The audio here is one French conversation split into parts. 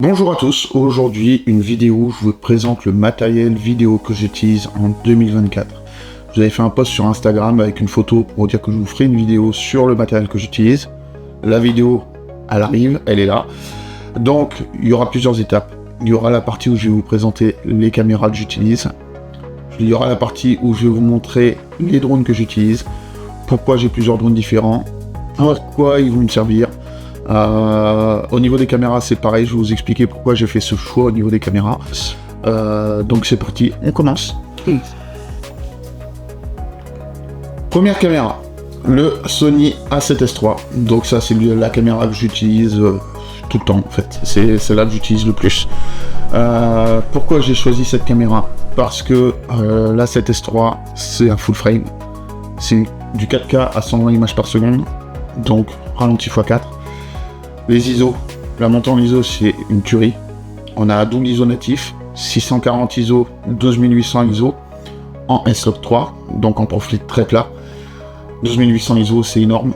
Bonjour à tous, aujourd'hui une vidéo où je vous présente le matériel vidéo que j'utilise en 2024. Vous avez fait un post sur Instagram avec une photo pour dire que je vous ferai une vidéo sur le matériel que j'utilise. La vidéo, elle arrive, elle est là. Donc il y aura plusieurs étapes. Il y aura la partie où je vais vous présenter les caméras que j'utilise. Il y aura la partie où je vais vous montrer les drones que j'utilise, pourquoi j'ai plusieurs drones différents, pourquoi ils vont me servir. Au niveau des caméras, c'est pareil, je vais vous expliquer pourquoi j'ai fait ce choix au niveau des caméras. Donc c'est parti, on commence. Première caméra, le Sony A7S III. Donc ça c'est la caméra que j'utilise tout le temps en fait. C'est celle-là que j'utilise le plus. Pourquoi j'ai choisi cette caméra? Parce que l'A7S III c'est un full frame. C'est du 4K à 120 images par seconde. Donc ralenti x4. Les ISO, la montée en ISO c'est une tuerie. On a un double ISO natif, 640 ISO, 12800 ISO en S-Log 3, donc en profil très plat. 12800 ISO c'est énorme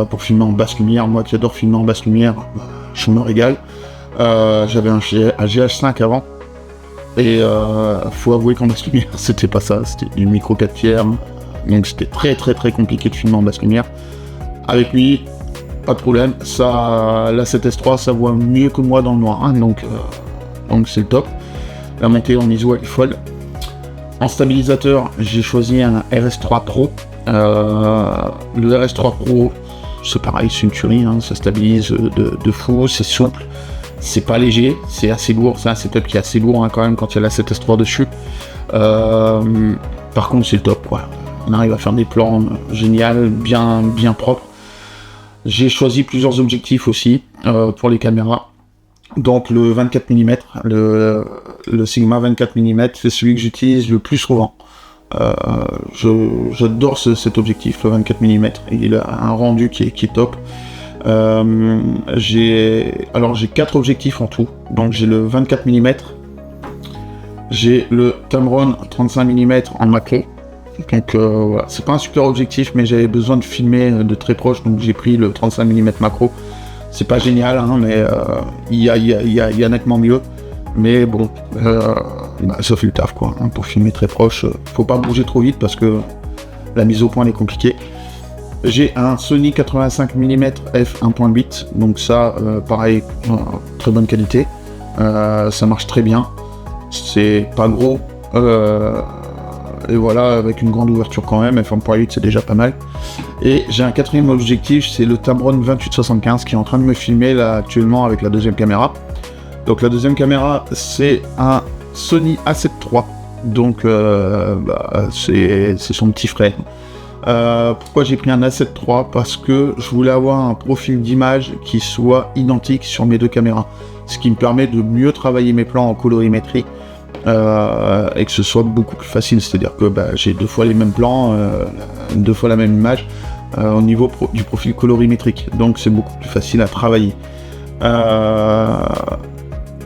pour filmer en basse lumière. Moi qui adore filmer en basse lumière, je me régale. J'avais un GH5 avant et faut avouer qu'en basse lumière c'était pas ça, c'était du micro 4 tiers, donc c'était très compliqué de filmer en basse lumière. Avec lui, pas de problème, ça, la 7S3 ça voit mieux que moi dans le noir, hein, donc c'est le top. La montée en ISO elle est folle. En stabilisateur, j'ai choisi un RS3 Pro. Le RS3 Pro, c'est pareil, c'est une tuerie, hein, ça stabilise de fou, c'est souple, c'est pas léger, c'est assez lourd, c'est un setup qui est assez lourd hein, quand même quand il y a la 7S3 dessus. Par contre c'est le top, quoi. On arrive à faire des plans géniaux, bien propres. J'ai choisi plusieurs objectifs aussi pour les caméras. Donc le 24 mm, le Sigma 24 mm, c'est celui que j'utilise le plus souvent. J'adore cet objectif, le 24 mm. Il a un rendu qui est top. J'ai 4 objectifs en tout. Donc j'ai le 24 mm, j'ai le Tamron 35 mm en macro. Donc voilà, c'est pas un super objectif, mais j'avais besoin de filmer de très proche, donc j'ai pris le 35 mm macro. C'est pas génial, hein, mais il y a nettement mieux. Mais bon, ça fait le taf, quoi. Hein, pour filmer très proche, faut pas bouger trop vite parce que la mise au point est compliquée. J'ai un Sony 85 mm f1.8, donc ça, pareil, très bonne qualité. Ça marche très bien. C'est pas gros. Et voilà, avec une grande ouverture quand même, f1.8 c'est déjà pas mal. Et j'ai un quatrième objectif, c'est le Tamron 28-75 qui est en train de me filmer là actuellement avec la deuxième caméra. Donc la deuxième caméra c'est un Sony A7 III, donc c'est son petit frère. Pourquoi j'ai pris un A7 III? Parce que je voulais avoir un profil d'image qui soit identique sur mes deux caméras, ce qui me permet de mieux travailler mes plans en colorimétrie. Et que ce soit beaucoup plus facile, c'est-à-dire que j'ai 2 fois les mêmes plans, 2 fois la même image au niveau du profil colorimétrique, donc c'est beaucoup plus facile à travailler.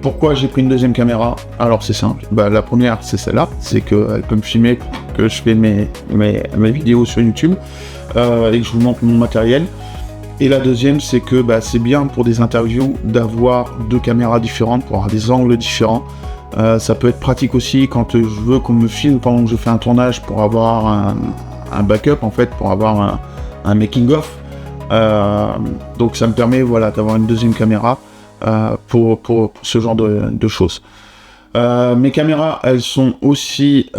Pourquoi j'ai pris une deuxième caméra? Alors c'est simple, la première c'est celle-là, c'est qu'elle peut me filmer que je fais mes vidéos sur YouTube et que je vous montre mon matériel. Et la deuxième c'est que c'est bien pour des interviews d'avoir 2 caméras différentes, pour avoir des angles différents. Ça peut être pratique aussi quand je veux qu'on me filme pendant que je fais un tournage pour avoir un backup en fait, pour avoir un making of. Donc ça me permet d'avoir une deuxième caméra pour ce genre de choses. Mes caméras elles sont aussi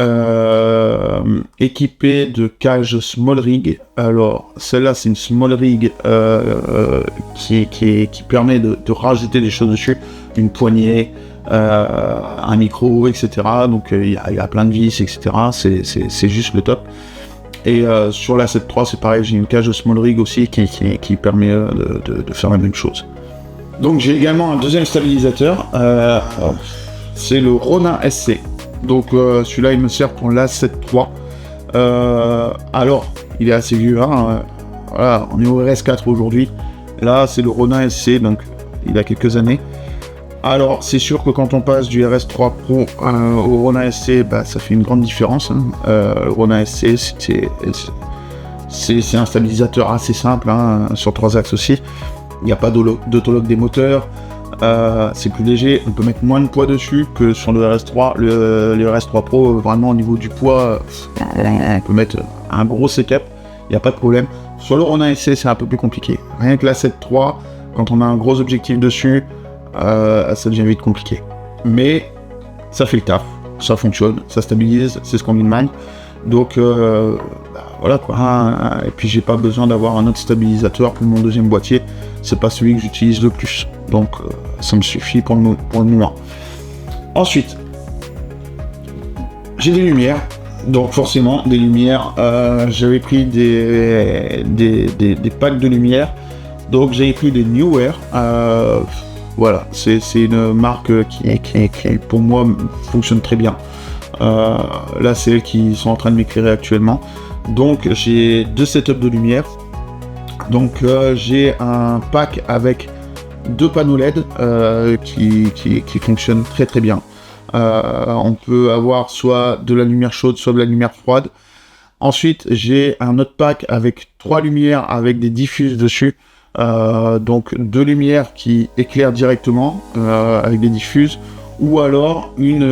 équipées de cages small rig. Alors celle-là c'est une small rig qui permet de rajouter des choses dessus, une poignée, un micro, etc. Donc il y a plein de vis, etc. C'est juste le top. Et sur la 7 III c'est pareil, j'ai une cage small rig aussi qui permet de faire la même chose. Donc j'ai également un deuxième stabilisateur, c'est le Ronin SC. Donc celui-là il me sert pour la 7 III. Alors il est assez vieux, hein, voilà, on est au RS4 aujourd'hui. Là c'est le Ronin SC, donc il a quelques années. Alors c'est sûr que quand on passe du RS3 Pro au Ronin SC, ça fait une grande différence. Hein. Le Ronin SC c'est un stabilisateur assez simple, hein, sur 3 axes aussi. Il n'y a pas d'autologue des moteurs. c'est plus léger, on peut mettre moins de poids dessus que sur le RS3. Le RS3 Pro, vraiment au niveau du poids, on peut mettre un gros C-Cap, il n'y a pas de problème. Sur le Ronin SC, c'est un peu plus compliqué. Rien que la 7.3, quand on a un gros objectif dessus, ça devient vite compliqué. Mais ça fait le taf, ça fonctionne, ça stabilise, c'est ce qu'on lui demande. Donc voilà quoi. Et puis j'ai pas besoin d'avoir un autre stabilisateur pour mon deuxième boîtier, c'est pas celui que j'utilise le plus. Donc ça me suffit pour le moment. Ensuite, j'ai des lumières. Donc forcément, des lumières, j'avais pris des packs de lumière. Donc j'ai pris des Neewer. Voilà, c'est une marque qui pour moi fonctionne très bien. Là c'est elles qui sont en train de m'éclairer actuellement. Donc j'ai 2 setups de lumière. Donc j'ai un pack avec 2 panneaux LED qui fonctionnent très très bien. On peut avoir soit de la lumière chaude, soit de la lumière froide. Ensuite j'ai un autre pack avec 3 lumières avec des diffuses dessus. Donc 2 lumières qui éclairent directement avec des diffuses, ou alors une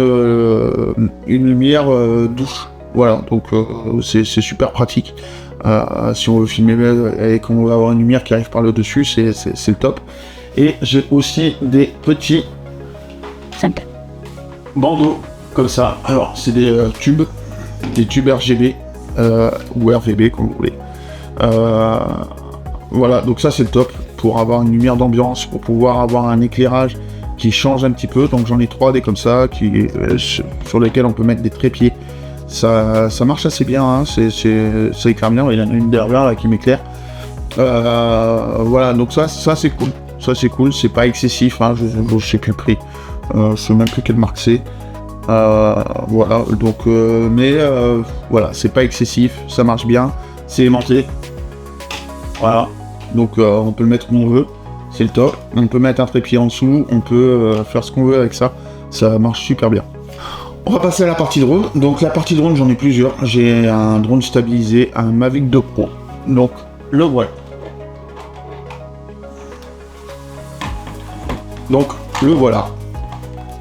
lumière douce. Voilà, donc c'est super pratique. Si on veut filmer et qu'on veut avoir une lumière qui arrive par le dessus, c'est le top. Et j'ai aussi des petits bandeaux comme ça. Alors c'est des tubes RGB ou RVB comme vous voulez. Voilà, donc ça c'est le top pour avoir une lumière d'ambiance, pour pouvoir avoir un éclairage qui change un petit peu. Donc j'en ai 3 des comme ça, sur lesquels on peut mettre des trépieds. Ça marche assez bien, hein. Ça éclaire bien. Il y en a une derrière là qui m'éclaire. Voilà, donc ça c'est cool. Ça c'est cool, c'est pas excessif, hein. Je sais plus le prix. Je sais même plus quelle marque c'est. Voilà, donc voilà, c'est pas excessif, ça marche bien, c'est aimanté. Voilà, donc on peut le mettre où on veut, c'est le top. On peut mettre un trépied en dessous, on peut faire ce qu'on veut avec ça, ça marche super bien. On va passer à la partie drone. Donc la partie drone, j'en ai plusieurs. J'ai un drone stabilisé, un Mavic 2 Pro. Donc le voilà. Donc le voilà,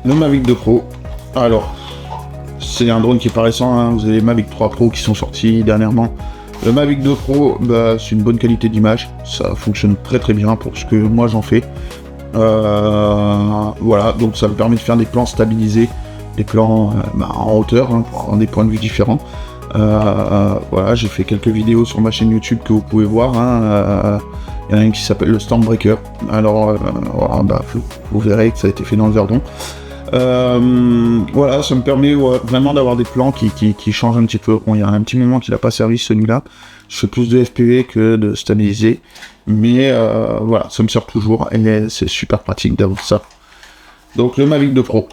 le Mavic 2 Pro. Alors, c'est un drone qui est pas récent, hein. Vous avez les Mavic 3 Pro qui sont sortis dernièrement. Le Mavic 2 Pro, c'est une bonne qualité d'image, ça fonctionne très très bien pour ce que moi j'en fais. Voilà, donc ça me permet de faire des plans stabilisés, des plans en hauteur, hein, pour avoir des points de vue différents. Voilà, j'ai fait quelques vidéos sur ma chaîne YouTube que vous pouvez voir, hein. Il y en a une qui s'appelle le Stormbreaker. Alors, vous verrez que ça a été fait dans le Verdon. Voilà, ça me permet vraiment d'avoir des plans qui changent un petit peu. Bon, il y a un petit moment qu'il n'a pas servi celui-là. Je fais plus de FPV que de stabiliser. Mais voilà, ça me sert toujours et c'est super pratique d'avoir ça. Donc le Mavic 2 Pro.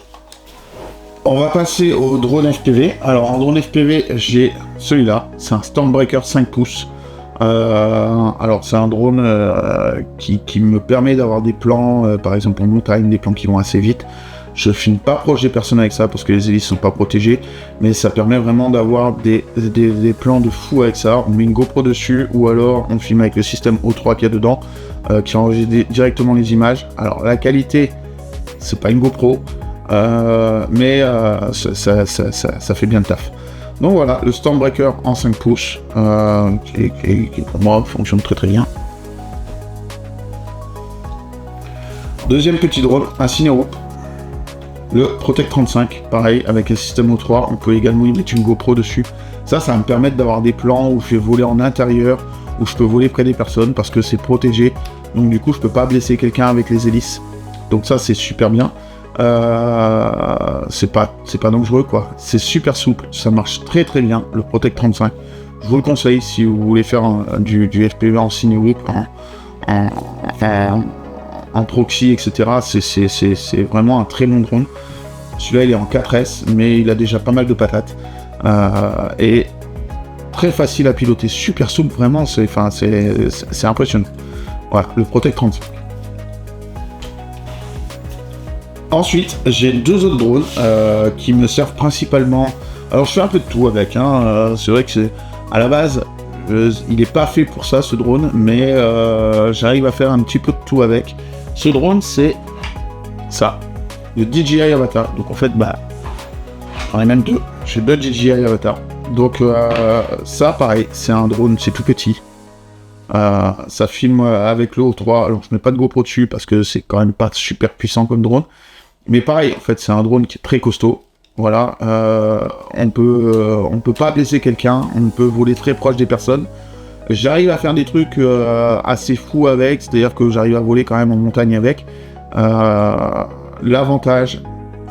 On va passer au drone FPV. Alors en drone FPV, j'ai celui-là. C'est un Stormbreaker 5 pouces. Alors c'est un drone qui me permet d'avoir des plans, par exemple en montagne, des plans qui vont assez vite. Je filme pas proche des personnes avec ça parce que les hélices sont pas protégées, mais ça permet vraiment d'avoir des plans de fou avec ça. On met une GoPro dessus ou alors on filme avec le système O3 qu'il y a dedans qui enregistre directement les images. Alors la qualité, c'est pas une GoPro, mais ça fait bien le taf. Donc voilà, le Stormbreaker en 5 pouces qui pour moi fonctionne très très bien. Deuxième petit drone, un Cineroop. Le Protect 35, pareil, avec un système O3, on peut également y mettre une GoPro dessus. Ça va me permettre d'avoir des plans où je vais voler en intérieur, où je peux voler près des personnes, parce que c'est protégé. Donc du coup, je peux pas blesser quelqu'un avec les hélices. Donc ça, c'est super bien. C'est pas dangereux, quoi. C'est super souple, ça marche très très bien, le Protect 35. Je vous le conseille si vous voulez faire du FPV en Cineroop, en proxy, etc. C'est vraiment un très bon drone. Celui-là, il est en 4S, mais il a déjà pas mal de patates. Et très facile à piloter, super souple, vraiment, c'est impressionnant. Voilà, le Protect 35. Ensuite, j'ai 2 autres drones qui me servent principalement... Alors, je fais un peu de tout avec, hein. C'est vrai que à la base, il n'est pas fait pour ça, ce drone, mais j'arrive à faire un petit peu de tout avec. Ce drone, c'est ça, le DJI Avatar. Donc en fait, bah, j'en ai même deux. J'ai deux DJI Avatar. Donc ça, pareil, c'est un drone, c'est tout petit. Ça filme avec le O3. Alors je mets pas de GoPro dessus parce que c'est quand même pas super puissant comme drone. Mais pareil, en fait, c'est un drone qui est très costaud. Voilà, on peut pas blesser quelqu'un, on peut voler très proche des personnes. J'arrive à faire des trucs assez fous avec, c'est-à-dire que j'arrive à voler quand même en montagne avec. L'avantage,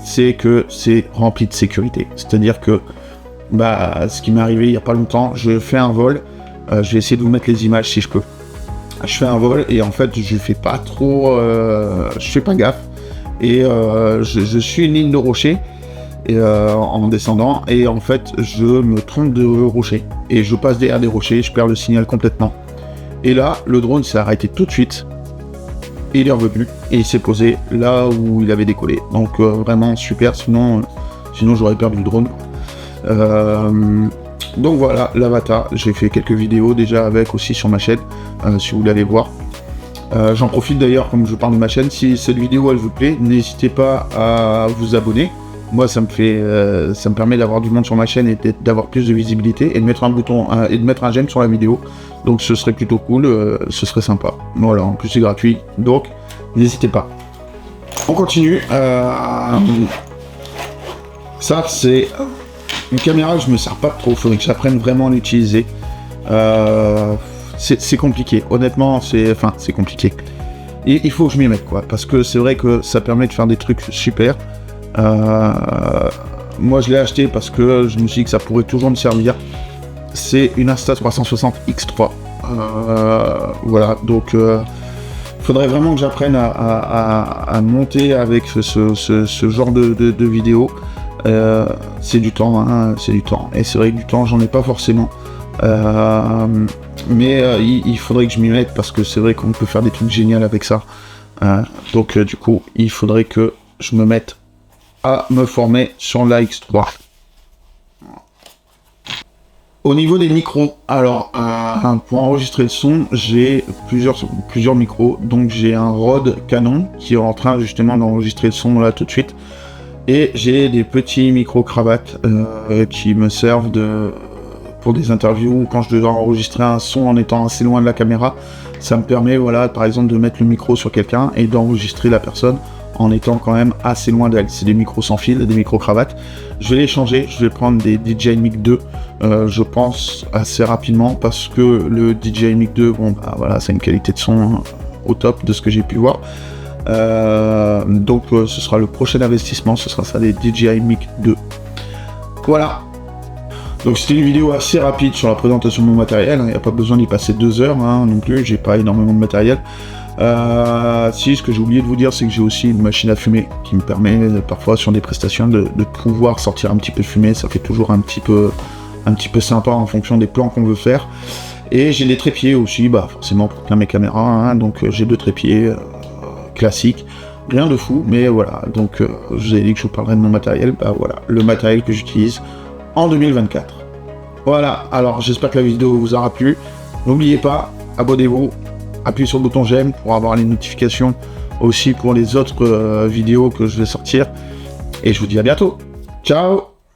c'est que c'est rempli de sécurité. C'est-à-dire que, bah, ce qui m'est arrivé il y a pas longtemps, je fais un vol, je vais essayer de vous mettre les images si je peux. Je fais un vol et en fait, je fais pas trop, je fais pas gaffe. Et je suis une ligne de rocher. Et en descendant, et en fait je me trompe de rocher et je passe derrière des rochers, je perds le signal complètement. Et là le drone s'est arrêté tout de suite et il est revenu et il s'est posé là où il avait décollé. Donc vraiment super, sinon j'aurais perdu le drone. Donc voilà, l'Avatar, j'ai fait quelques vidéos déjà avec aussi sur ma chaîne, si vous voulez aller voir. J'en profite d'ailleurs, comme je parle de ma chaîne, si cette vidéo elle vous plaît, n'hésitez pas à vous abonner. Moi, ça me permet d'avoir du monde sur ma chaîne et d'avoir plus de visibilité et de mettre un bouton et de mettre un j'aime sur la vidéo. Donc, ce serait plutôt cool, ce serait sympa. Voilà, en plus c'est gratuit, donc n'hésitez pas. On continue. Ça, c'est une caméra que je me sers pas trop. Faudrait que j'apprenne vraiment à l'utiliser. C'est compliqué. Honnêtement, c'est compliqué. Et il faut que je m'y mette, quoi, parce que c'est vrai que ça permet de faire des trucs super. Moi je l'ai acheté parce que je me suis dit que ça pourrait toujours me servir. C'est une Insta360 X3. Voilà, donc faudrait vraiment que j'apprenne à monter avec ce genre de vidéo. C'est du temps, hein, c'est du temps. Et c'est vrai que du temps, j'en ai pas forcément. Mais il faudrait que je m'y mette parce que c'est vrai qu'on peut faire des trucs géniaux avec ça. Donc du coup, il faudrait que je me mette à me former sur la X3. Au niveau des micros, alors pour enregistrer le son, j'ai plusieurs micros. Donc j'ai un Rode Canon qui est en train justement d'enregistrer le son là tout de suite. Et j'ai des petits micros cravates qui me servent pour des interviews, quand je dois enregistrer un son en étant assez loin de la caméra. Ça me permet, voilà, par exemple, de mettre le micro sur quelqu'un et d'enregistrer la personne en étant quand même assez loin d'elle. C'est des micros sans fil, des micros cravates. Je vais les changer, je vais prendre des DJI Mic 2, je pense assez rapidement, parce que le DJI Mic 2, bon bah voilà, c'est une qualité de son au top de ce que j'ai pu voir. Donc ce sera le prochain investissement, ce sera ça, des DJI Mic 2. Voilà. Donc c'était une vidéo assez rapide sur la présentation de mon matériel, il n'y a pas besoin d'y passer 2 heures non plus, j'ai pas énormément de matériel. Si, ce que j'ai oublié de vous dire, c'est que j'ai aussi une machine à fumer qui me permet parfois sur des prestations de pouvoir sortir un petit peu de fumée. Ça fait toujours un petit peu sympa en fonction des plans qu'on veut faire. Et j'ai des trépieds aussi, bah forcément pour plein mes caméras, donc j'ai 2 trépieds classiques, rien de fou, mais voilà. Donc je vous ai dit que je vous parlerai de mon matériel, bah voilà, le matériel que j'utilise en 2024. Voilà, alors j'espère que la vidéo vous aura plu. N'oubliez pas, abonnez-vous, appuyez sur le bouton j'aime pour avoir les notifications aussi pour les autres vidéos que je vais sortir. Et je vous dis à bientôt. Ciao!